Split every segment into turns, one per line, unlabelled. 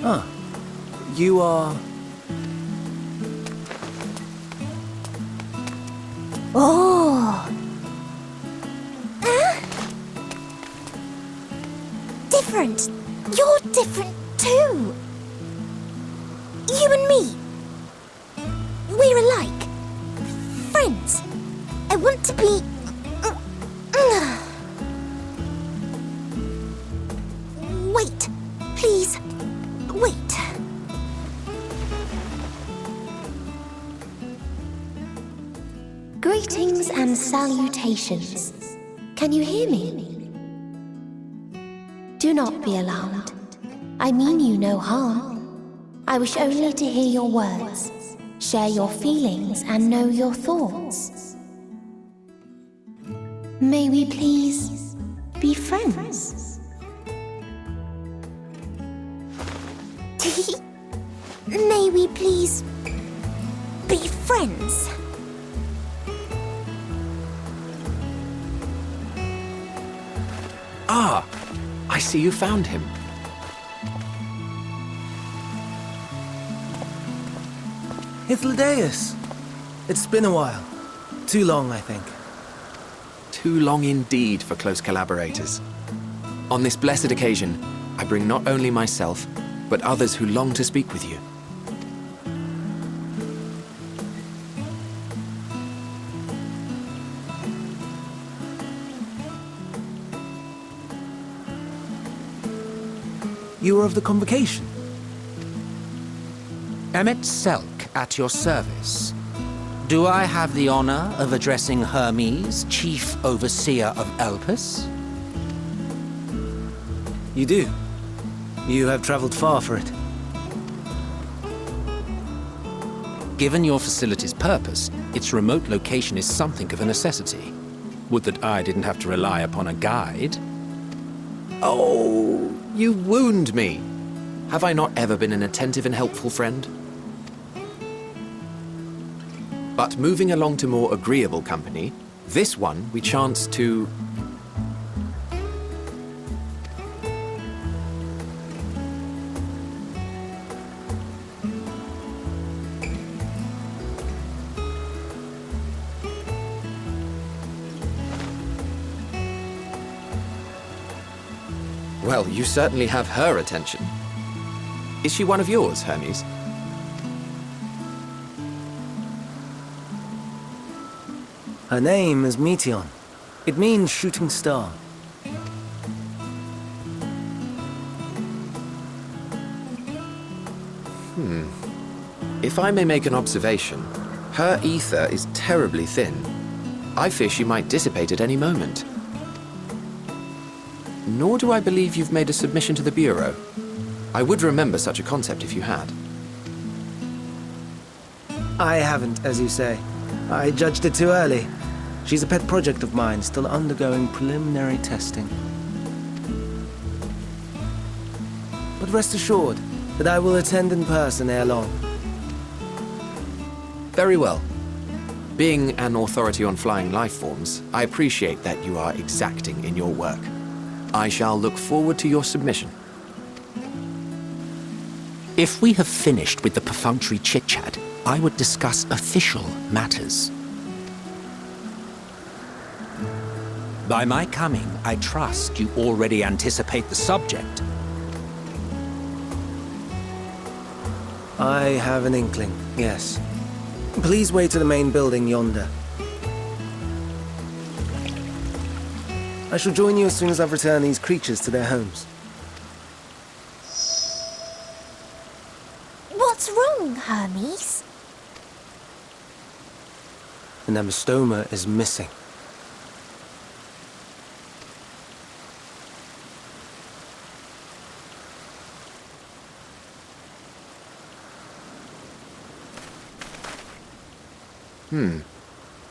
Ah, you are...
Oh! Different. You're different too. You and me. We're alike. Friends. I want to be... Wait. Please. Wait. Greetings and salutations. Can you hear me? Do not be alarmed. I mean you no harm. I wish only to hear your words, share your feelings, and know your thoughts. May we please be friends? May we please be friends?
Ah, I see you found him.
Hythlodaeus. It's been a while. Too long, I think.
Too long indeed for close collaborators. On this blessed occasion, I bring not only myself, but others who long to speak with you.
You are of the Convocation.
Emet-Selch at your service. Do I have the honor of addressing Hermes, Chief Overseer of Elpis?
You do. You have traveled far for it.
Given your facility's purpose, its remote location is something of a necessity. Would that I didn't have to rely upon a guide.
Oh, you wound me. Have I not ever been an attentive and helpful friend? But moving along to more agreeable company, this one we chance to... Well, you certainly have her attention. Is she one of yours, Hermes?
Her name is Meteon. It means shooting star.
If I may make an observation, her ether is terribly thin. I fear she might dissipate at any moment. Nor do I believe you've made a submission to the Bureau. I would remember such a concept if you had.
I haven't, as you say. I judged it too early. She's a pet project of mine, still undergoing preliminary testing. But rest assured that I will attend in person ere long.
Very well. Being an authority on flying life forms, I appreciate that you are exacting in your work. I shall look forward to your submission.
If we have finished with the perfunctory chit-chat, I would discuss official matters. By my coming, I trust you already anticipate the subject.
I have an inkling, yes. Please wait to the main building yonder. I shall join you as soon as I've returned these creatures to their homes.
What's wrong, Hermes?
The Nemostoma is missing.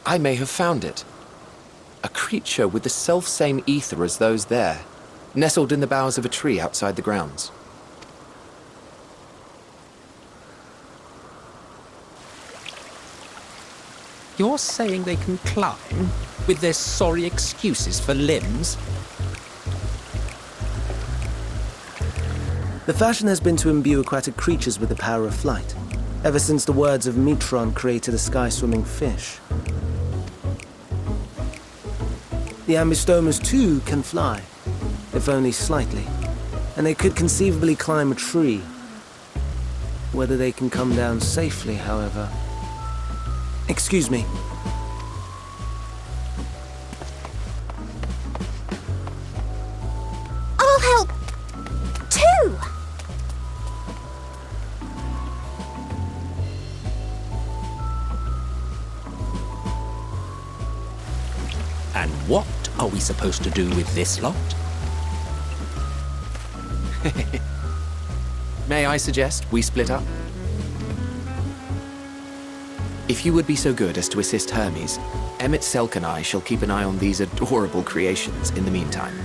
I may have found it. A creature with the self-same ether as those there, nestled in the boughs of a tree outside the grounds.
You're saying they can climb, with their sorry excuses for limbs?
The fashion has been to imbue aquatic creatures with the power of flight, ever since the words of Meteon created a sky-swimming fish. The Nemostomas too can fly, if only slightly, and they could conceivably climb a tree. Whether they can come down safely, however... Excuse me.
I'll help, too!
And what are we supposed to do with this lot?
May I suggest we split up? If you would be so good as to assist Hermes, Emet-Selch and I shall keep an eye on these adorable creations in the meantime.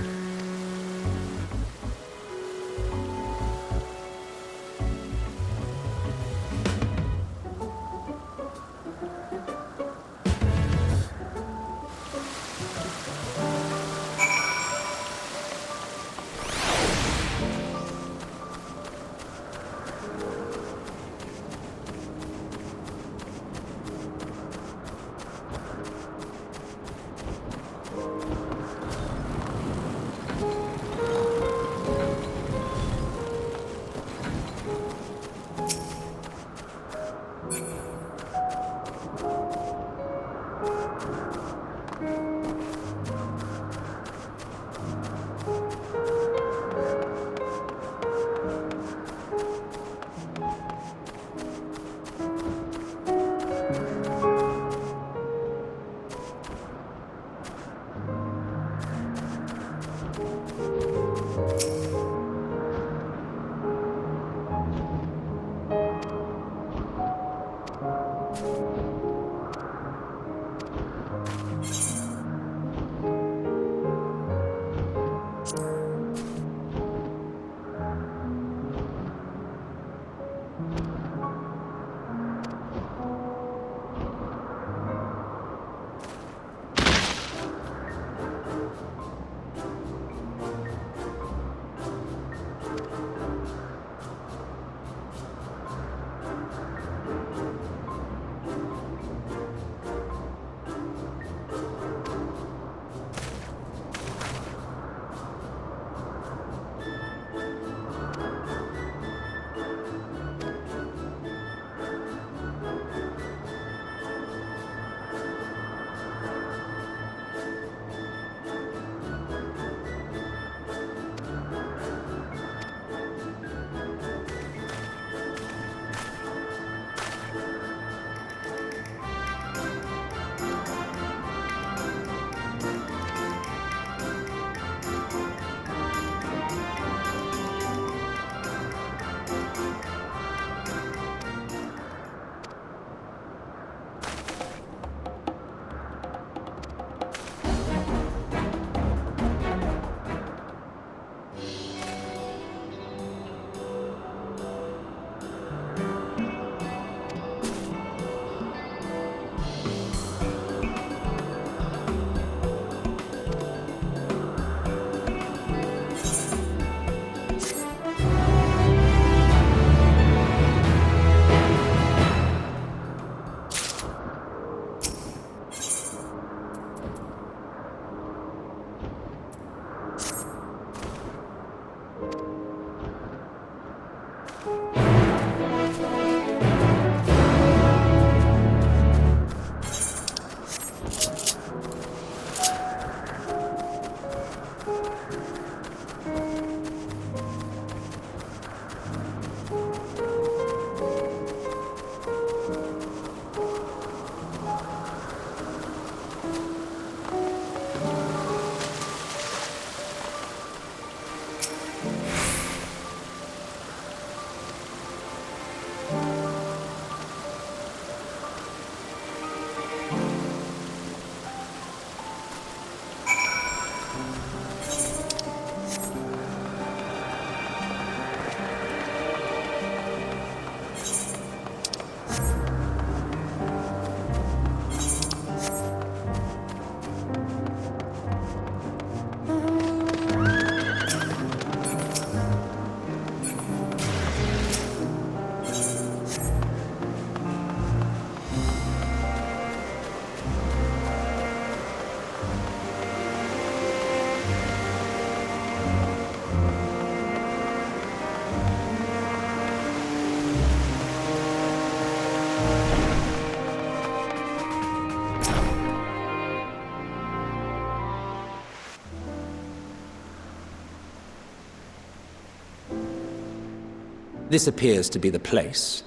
This appears to be the place.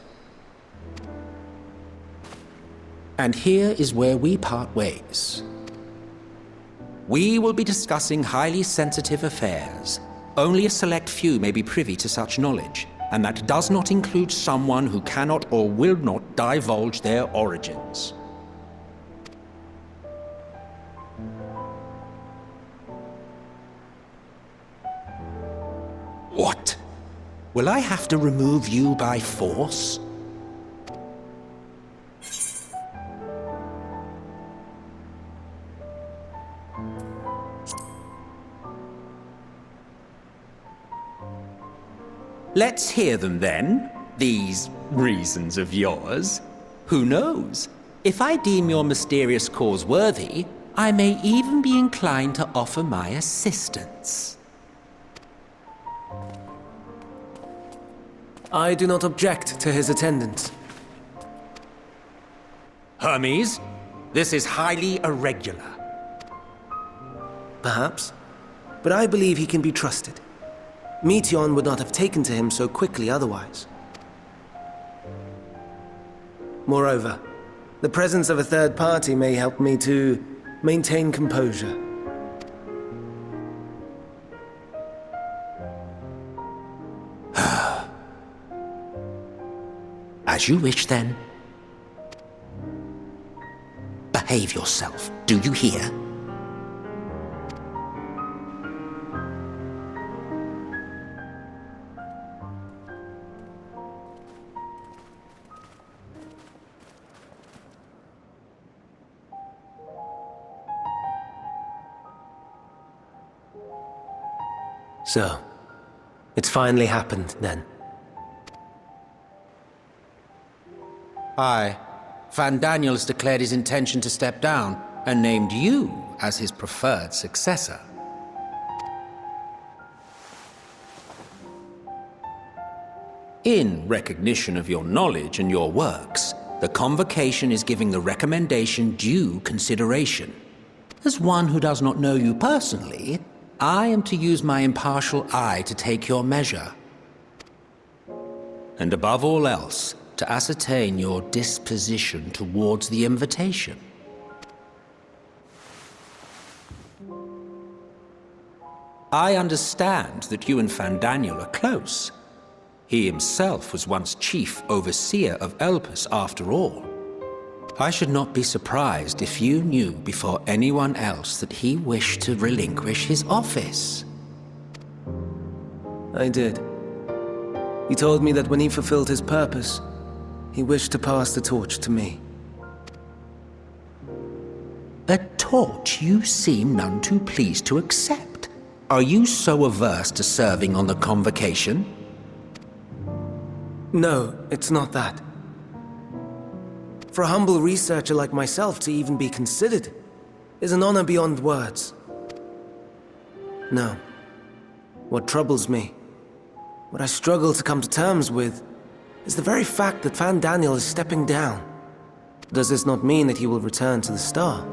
And here is where we part ways. We will be discussing highly sensitive affairs. Only a select few may be privy to such knowledge, and that does not include someone who cannot or will not divulge their origins. What? Will I have to remove you by force? Let's hear them then, these reasons of yours. Who knows? If I deem your mysterious cause worthy, I may even be inclined to offer my assistance.
I do not object to his attendance.
Hermes, this is highly irregular.
Perhaps, but I believe he can be trusted. Meteon would not have taken to him so quickly otherwise. Moreover, the presence of a third party may help me to maintain composure.
As you wish, then. Behave yourself, do you hear?
So, it's finally happened, then.
Aye. Van Daniels declared his intention to step down, and named you as his preferred successor. In recognition of your knowledge and your works, the Convocation is giving the recommendation due consideration. As one who does not know you personally, I am to use my impartial eye to take your measure. And above all else, to ascertain your disposition towards the invitation. I understand that you and Van Daniel are close. He himself was once chief overseer of Elpis after all. I should not be surprised if you knew before anyone else that he wished to relinquish his office.
I did. He told me that when he fulfilled his purpose, he wished to pass the torch to me.
A torch you seem none too pleased to accept. Are you so averse to serving on the Convocation?
No, it's not that. For a humble researcher like myself to even be considered is an honor beyond words. No. What troubles me, what I struggle to come to terms with, is the very fact that Van Daniel is stepping down. Does this not mean that he will return to the Star?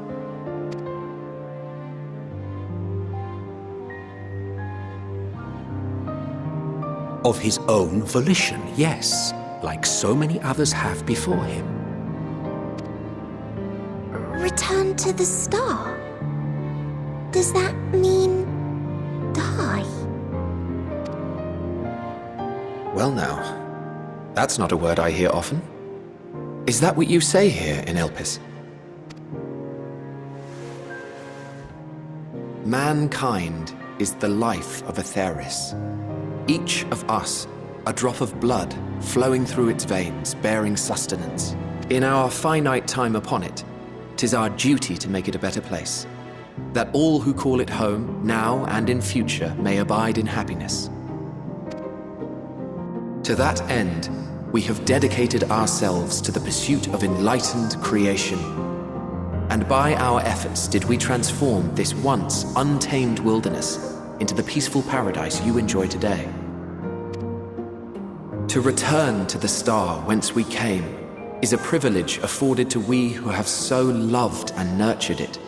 Of his own volition, yes, like so many others have before him.
Return to the Star? Does that mean die?
Well now, that's not a word I hear often. Is that what you say here in Elpis? Mankind is the life of Atheris. Each of us, a drop of blood flowing through its veins, bearing sustenance. In our finite time upon it, 'tis our duty to make it a better place, that all who call it home, now and in future, may abide in happiness. To that end, we have dedicated ourselves to the pursuit of enlightened creation. And by our efforts did we transform this once untamed wilderness into the peaceful paradise you enjoy today. To return to the Star whence we came is a privilege afforded to we who have so loved and nurtured it.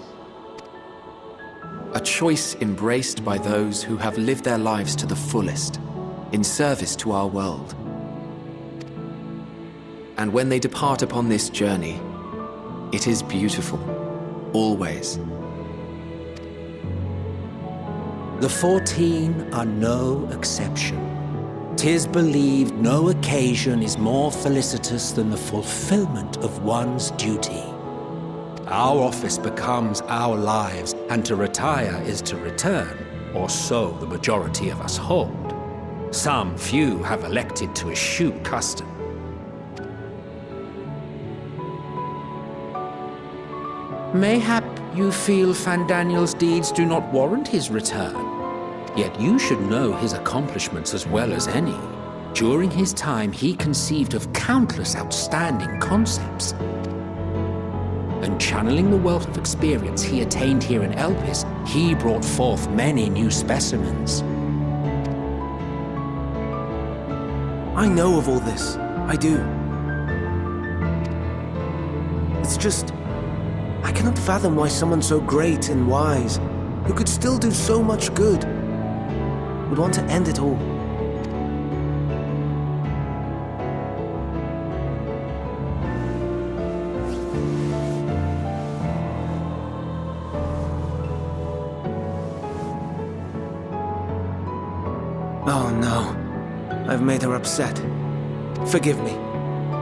A choice embraced by those who have lived their lives to the fullest, in service to our world. And when they depart upon this journey, it is beautiful, always.
The 14 are no exception. 'Tis believed no occasion is more felicitous than the fulfillment of one's duty. Our office becomes our lives, and to retire is to return, or so the majority of us hold. Some few have elected to eschew custom. Mayhap you feel Fandaniel's deeds do not warrant his return. Yet you should know his accomplishments as well as any. During his time, he conceived of countless outstanding concepts. And channeling the wealth of experience he attained here in Elpis, he brought forth many new specimens.
I know of all this. I do. It's just, I cannot fathom why someone so great and wise, who could still do so much good, would want to end it all. Oh no, I've made her upset. Forgive me.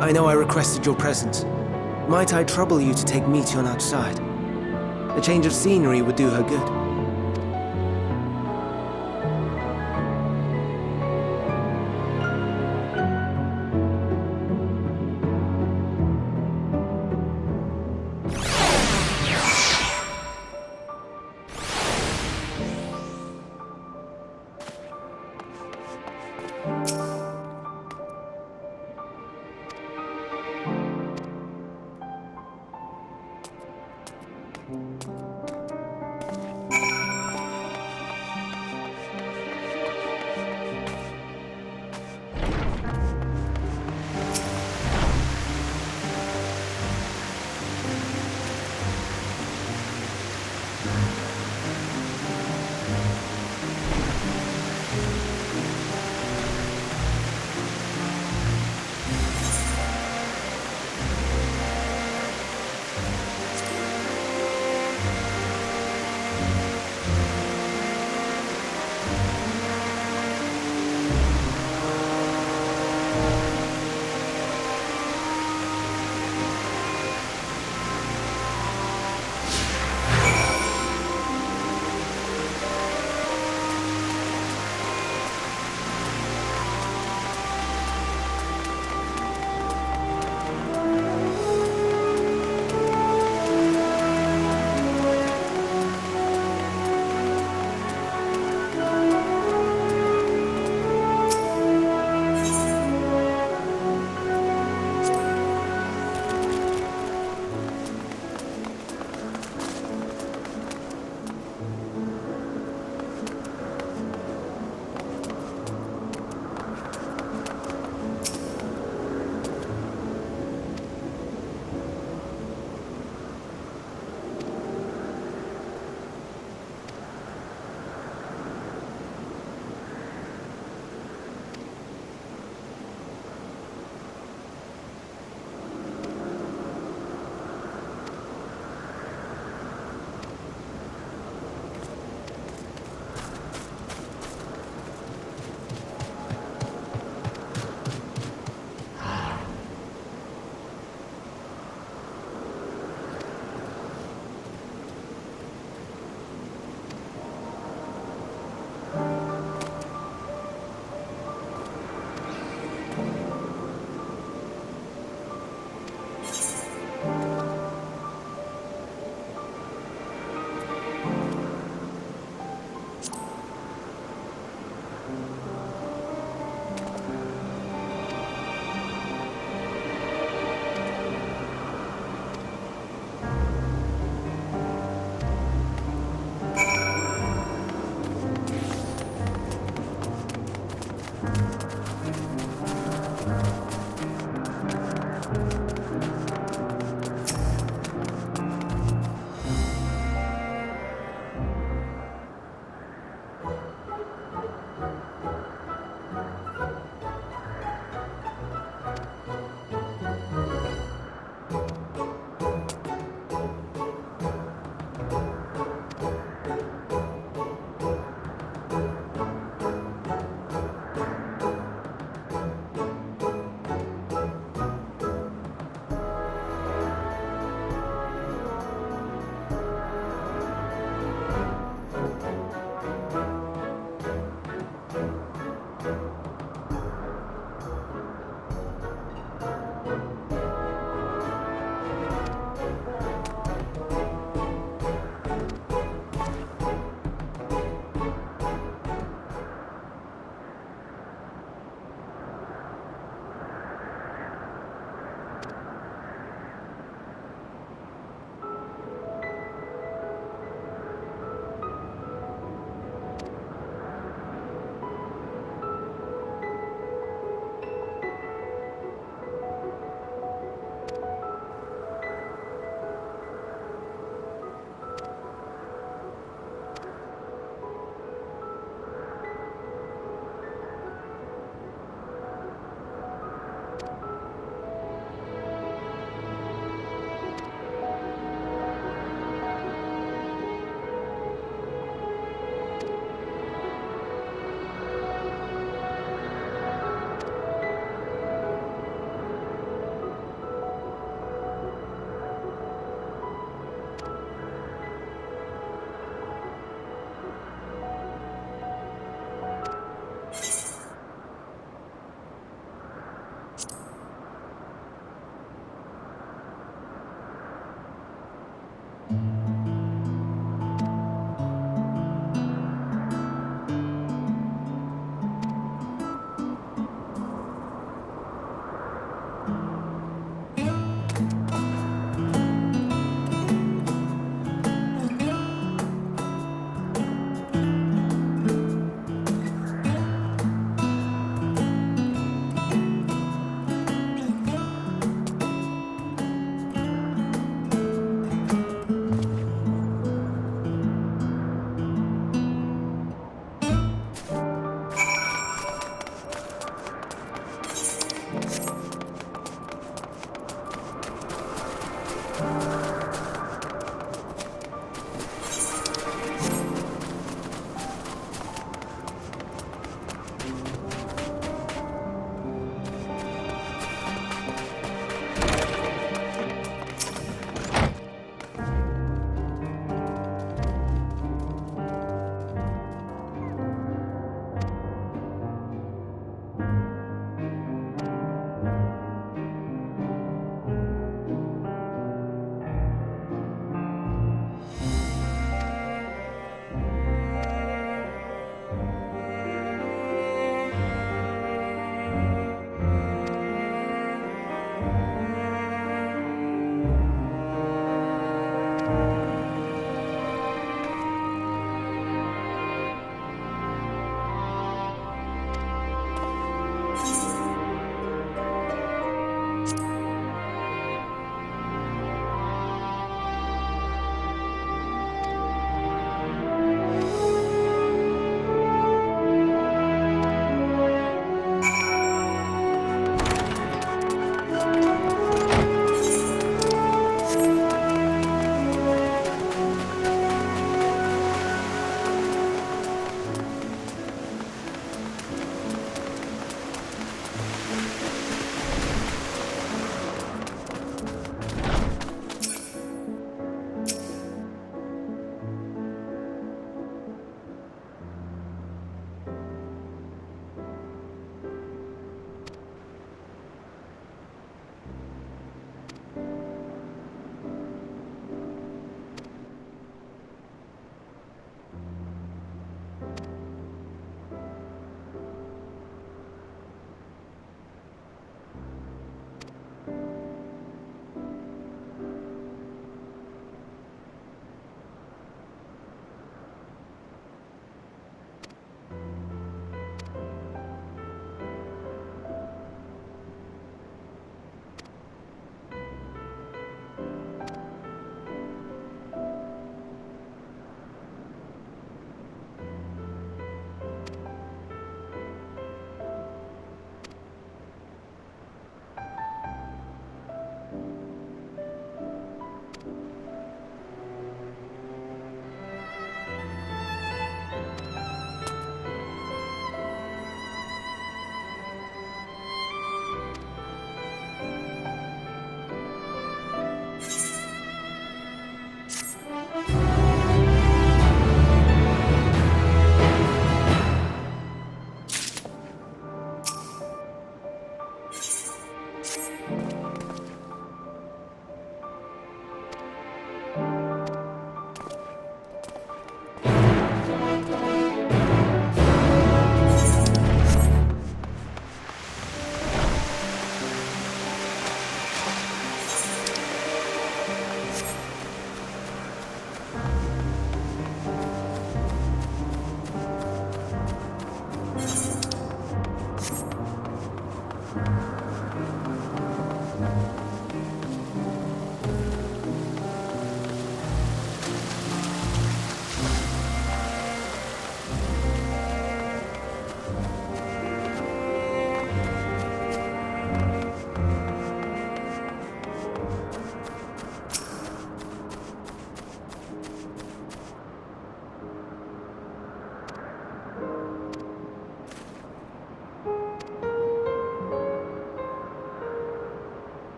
I know I requested your presence. Might I trouble you to take Meteon outside? A change of scenery would do her good.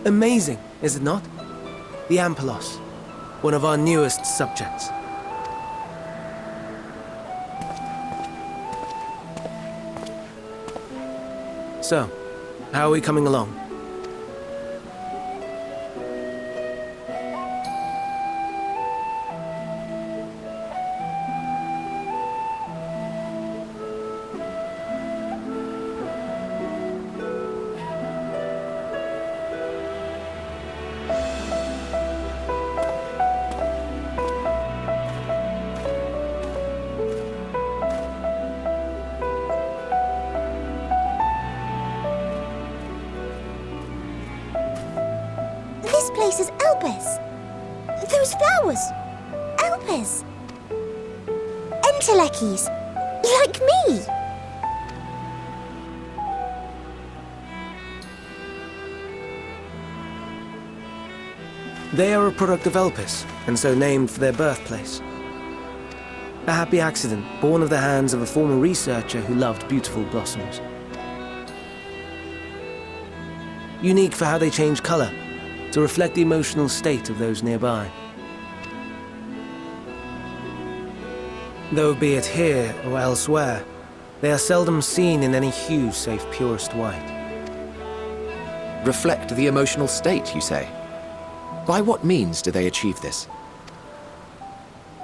Amazing, is it not? The Ampelos, one of our newest subjects. So, how are we coming along?
This place is Elpis. Those flowers. Elpis. Entelechies. Like me.
They are a product of Elpis, and so named for their birthplace. A happy accident, born of the hands of a former researcher who loved beautiful blossoms. Unique for how they change color, to reflect the emotional state of those nearby. Though be it here or elsewhere, they are seldom seen in any hue save purest white.
Reflect the emotional state, you say? By what means do they achieve this?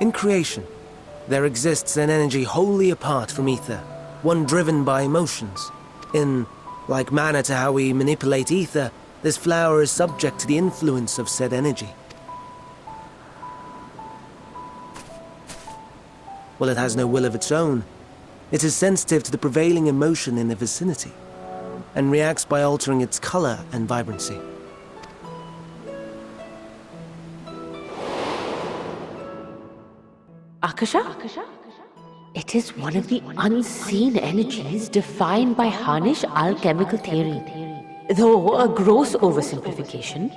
In creation, there exists an energy wholly apart from ether, one driven by emotions. In like manner to how we manipulate ether, this flower is subject to the influence of said energy. While it has no will of its own, it is sensitive to the prevailing emotion in the vicinity, and reacts by altering its color and vibrancy.
Akasha? It is one of the unseen energies defined by Harnish alchemical theory. Though a gross oversimplification,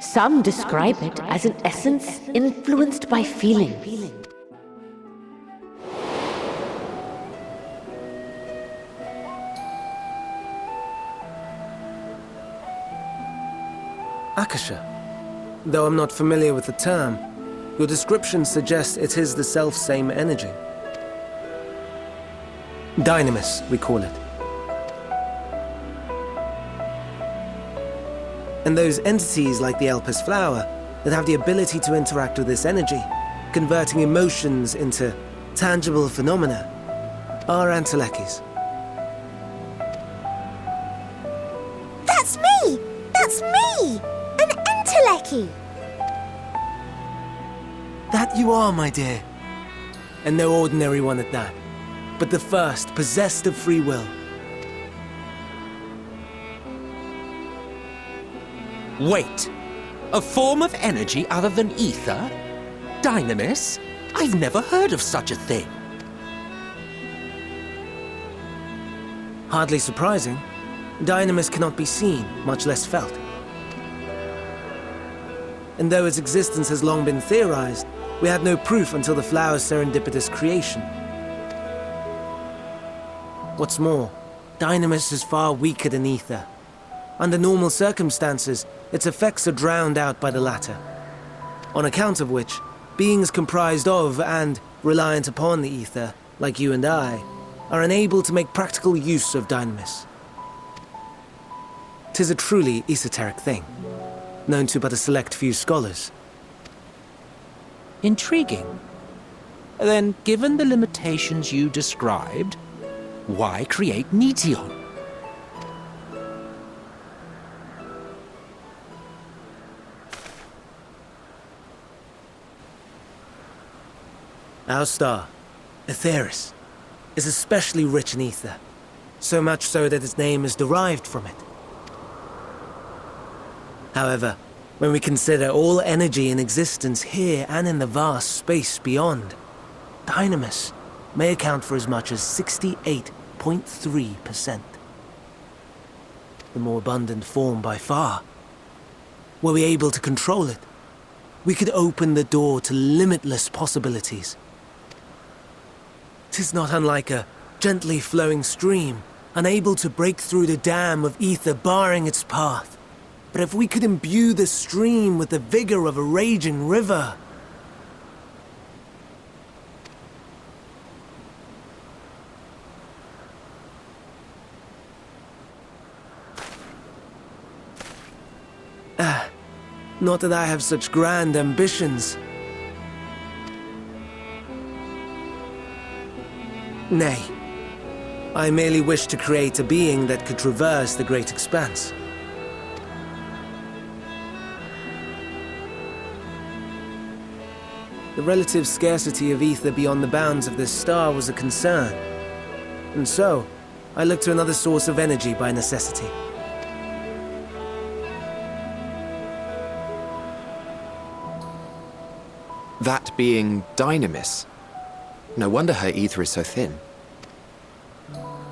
some describe it as an essence influenced by feelings.
Akasha. Though I'm not familiar with the term, your description suggests it is the self-same energy. Dynamis, we call it. And those entities like the Elpis flower that have the ability to interact with this energy, converting emotions into tangible phenomena, are Entelechies.
That's me! That's me! An Entelechi!
That you are, my dear. And no ordinary one at that, but the first possessed of free will.
Wait! A form of energy other than ether? Dynamis? I've never heard of such a thing.
Hardly surprising. Dynamis cannot be seen, much less felt. And though its existence has long been theorized, we had no proof until the flower's serendipitous creation. What's more, Dynamis is far weaker than ether. Under normal circumstances, its effects are drowned out by the latter. On account of which, beings comprised of and reliant upon the ether, like you and I, are unable to make practical use of Dynamis. 'Tis a truly esoteric thing, known to but a select few scholars.
Intriguing. Then, given the limitations you described, why create Meteon?
Our star, Aetheris, is especially rich in ether, so much so that its name is derived from it. However, when we consider all energy in existence here and in the vast space beyond, Dynamis may account for as much as 68.3%. The more abundant form by far. Were we able to control it, we could open the door to limitless possibilities. 'Tis not unlike a gently flowing stream, unable to break through the dam of ether barring its path. But if we could imbue the stream with the vigor of a raging river... Not that I have such grand ambitions. Nay. I merely wish to create a being that could traverse the great expanse. The relative scarcity of ether beyond the bounds of this star was a concern. And so, I looked to another source of energy by necessity.
That being Dynamis. No wonder her ether is so thin.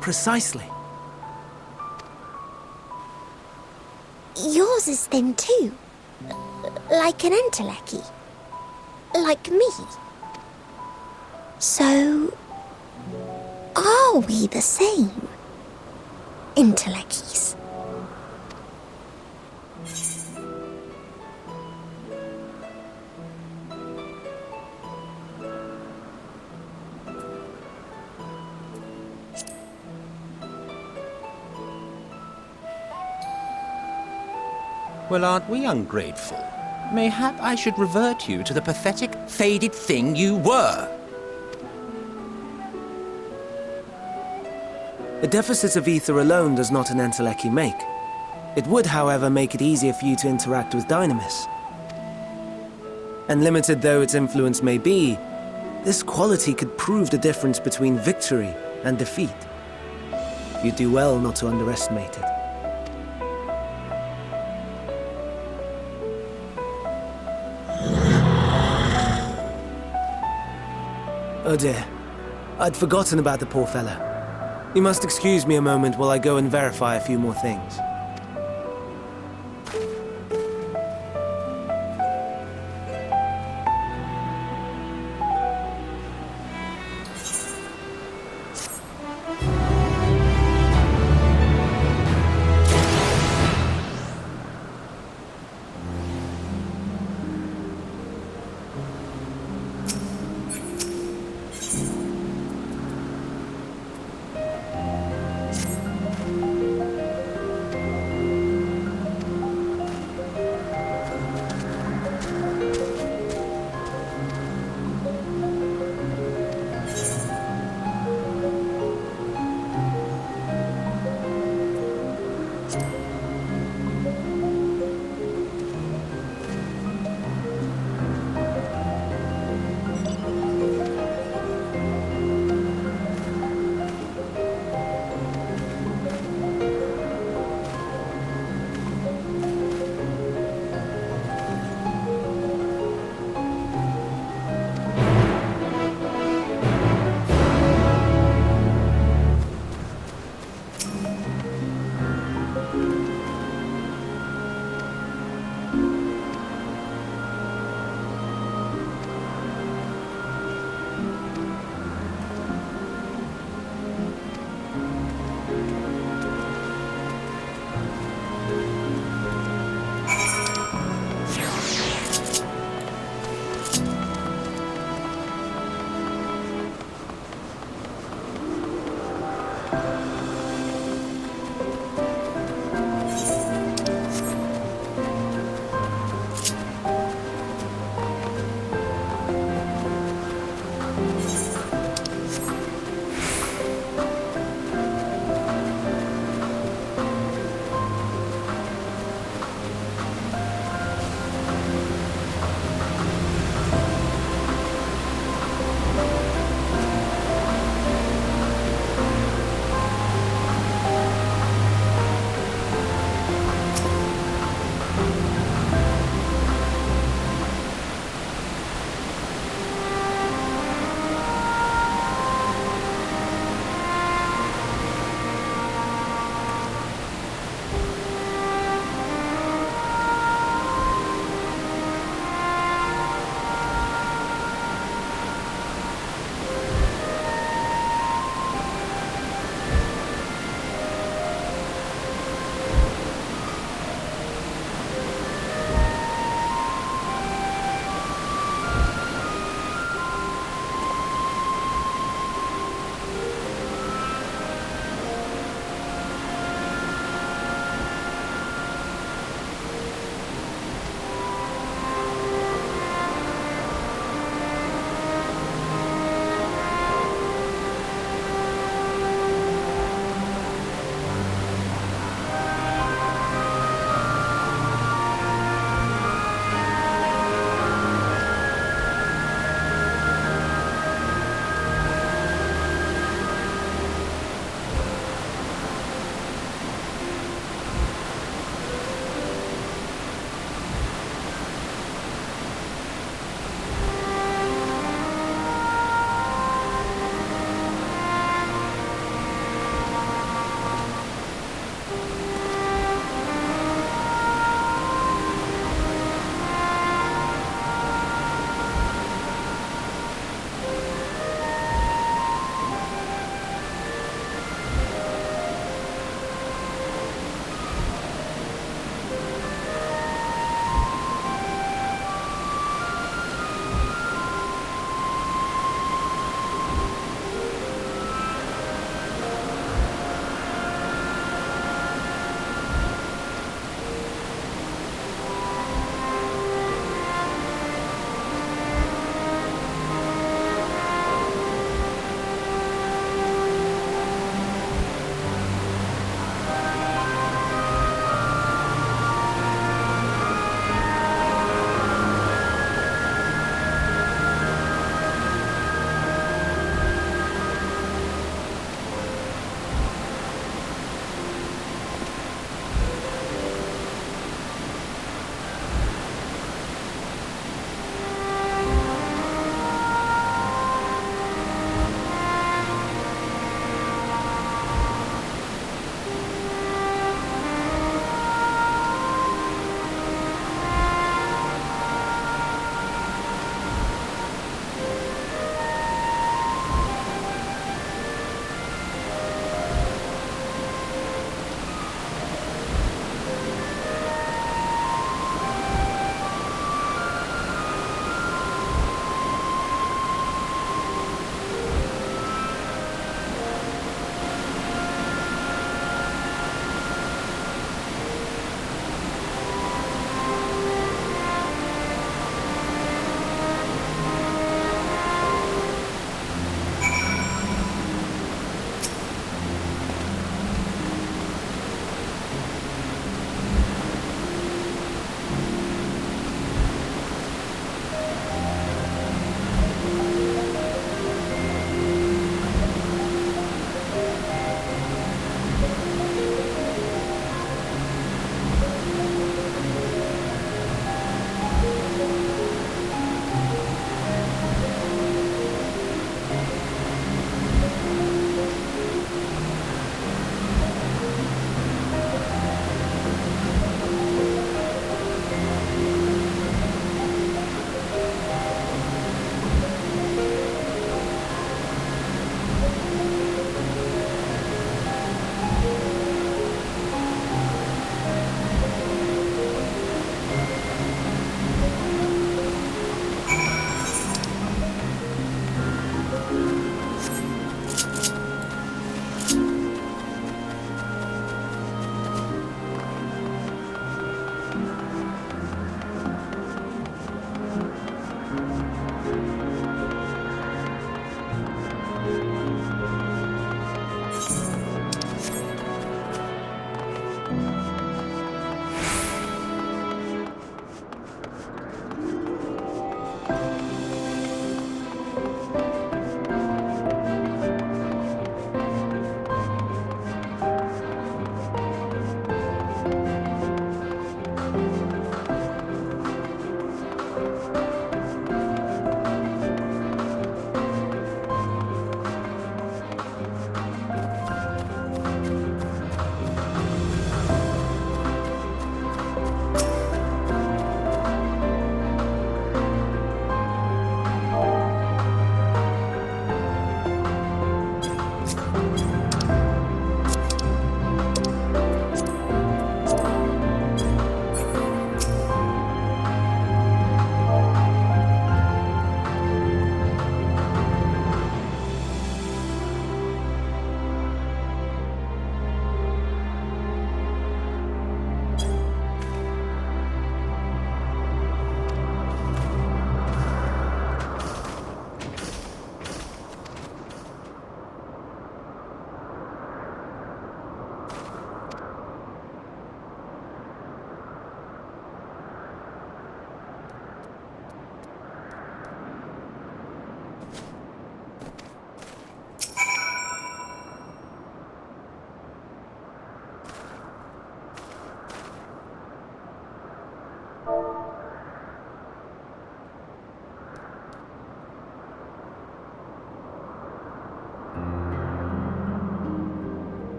Precisely.
Yours is thin too. Like an Endwalker. Like me. So... are we the same? Endwalkers?
Well, aren't we ungrateful? Mayhap I should revert you to the pathetic, faded thing you were.
A deficit of ether alone does not an Endwalker make. It would, however, make it easier for you to interact with Dynamis. And limited though its influence may be, this quality could prove the difference between victory and defeat. You'd do well not to underestimate it. Oh dear, I'd forgotten about the poor fella. You must excuse me a moment while I go and verify a few more things.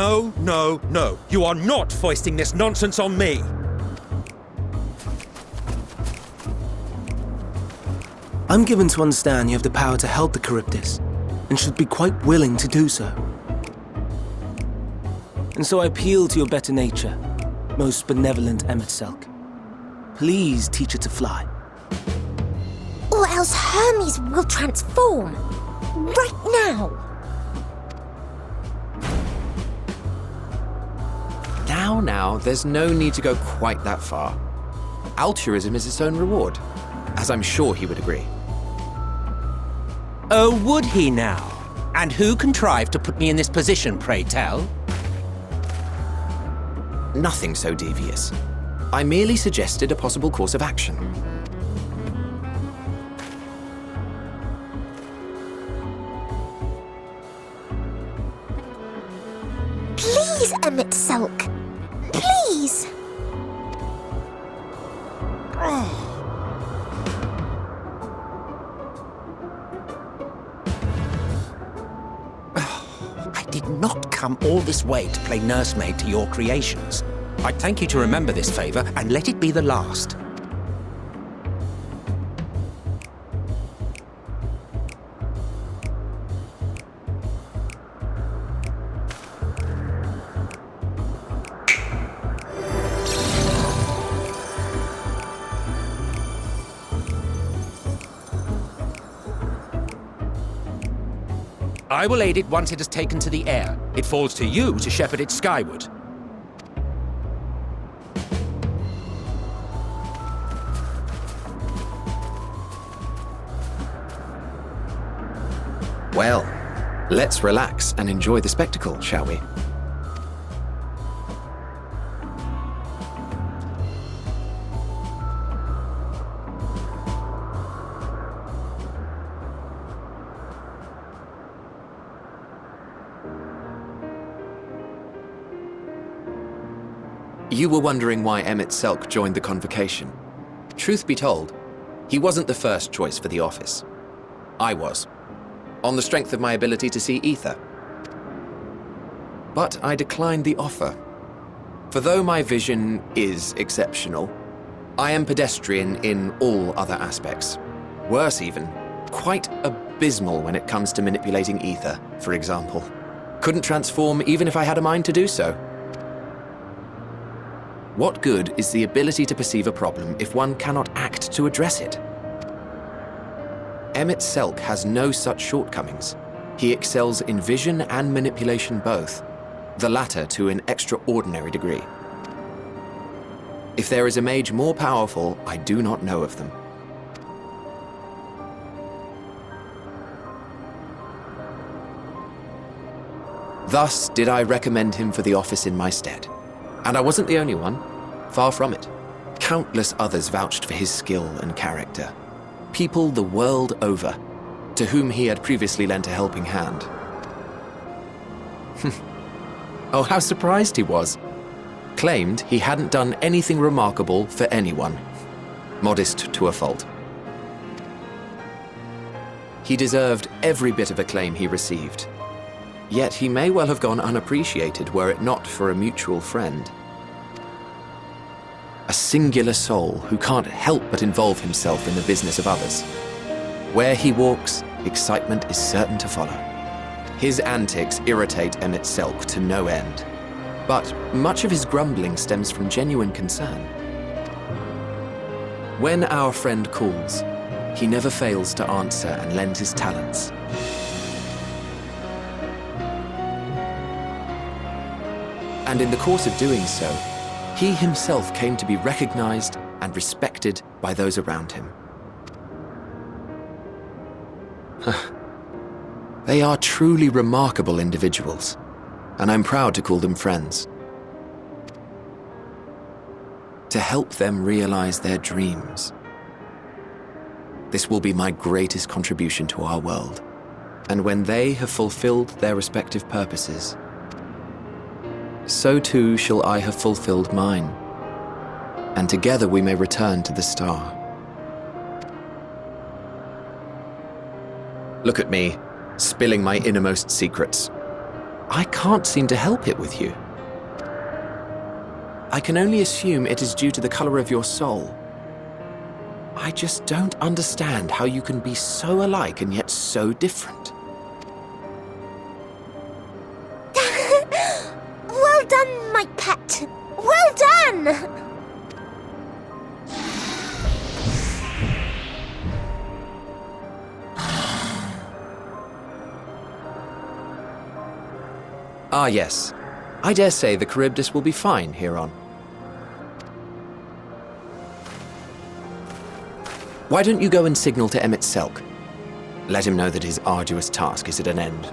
No, no, no. You are not foisting this nonsense on me.
I'm given to understand you have the power to help the Charybdis, and should be quite willing to do so. And so I appeal to your better nature, most benevolent Emet-Selch. Please teach her to fly.
Or else Hermes will transform. Right now.
Now, there's no need to go quite that far. Altruism is its own reward, as I'm sure he would agree.
Oh, would he now? And who contrived to put me in this position, pray tell?
Nothing so devious. I merely suggested a possible course of action.
Please, Emet-Selch. Please.
I did not come all this way to play nursemaid to your creations. I thank you to remember this favor and let it be the last. I will aid it once it has taken to the air. It falls to you to shepherd it skyward.
Well, let's relax and enjoy the spectacle, shall we? You were wondering why Emet-Selch joined the Convocation. Truth be told, he wasn't the first choice for the office. I was, on the strength of my ability to see ether. But I declined the offer. For though my vision is exceptional, I am pedestrian in all other aspects. Worse even, quite abysmal when it comes to manipulating ether, for example. Couldn't transform even if I had a mind to do so. What good is the ability to perceive a problem if one cannot act to address it? Emet-Selch has no such shortcomings. He excels in vision and manipulation both, the latter to an extraordinary degree. If there is a mage more powerful, I do not know of them. Thus did I recommend him for the office in my stead. And I wasn't the only one, far from it. Countless others vouched for his skill and character. People the world over, to whom he had previously lent a helping hand. Oh, how surprised he was. Claimed he hadn't done anything remarkable for anyone. Modest to a fault. He deserved every bit of acclaim he received. Yet he may well have gone unappreciated were it not for a mutual friend. A singular soul who can't help but involve himself in the business of others. Where he walks, excitement is certain to follow. His antics irritate Emet-Selch to no end. But much of his grumbling stems from genuine concern. When our friend calls, he never fails to answer and lend his talents. And in the course of doing so, he himself came to be recognized and respected by those around him. They are truly remarkable individuals, and I'm proud to call them friends. To help them realize their dreams. This will be my greatest contribution to our world. And when they have fulfilled their respective purposes, so too shall I have fulfilled mine, and together we may return to the star. Look at me, spilling my innermost secrets. I can't seem to help it with you. I can only assume it is due to the color of your soul. I just don't understand how you can be so alike and yet so different.
Well done, my pet. Well done!
Ah, yes. I dare say the Charybdis will be fine here on. Why don't you go and signal to Emet-Selch? Let him know that his arduous task is at an end.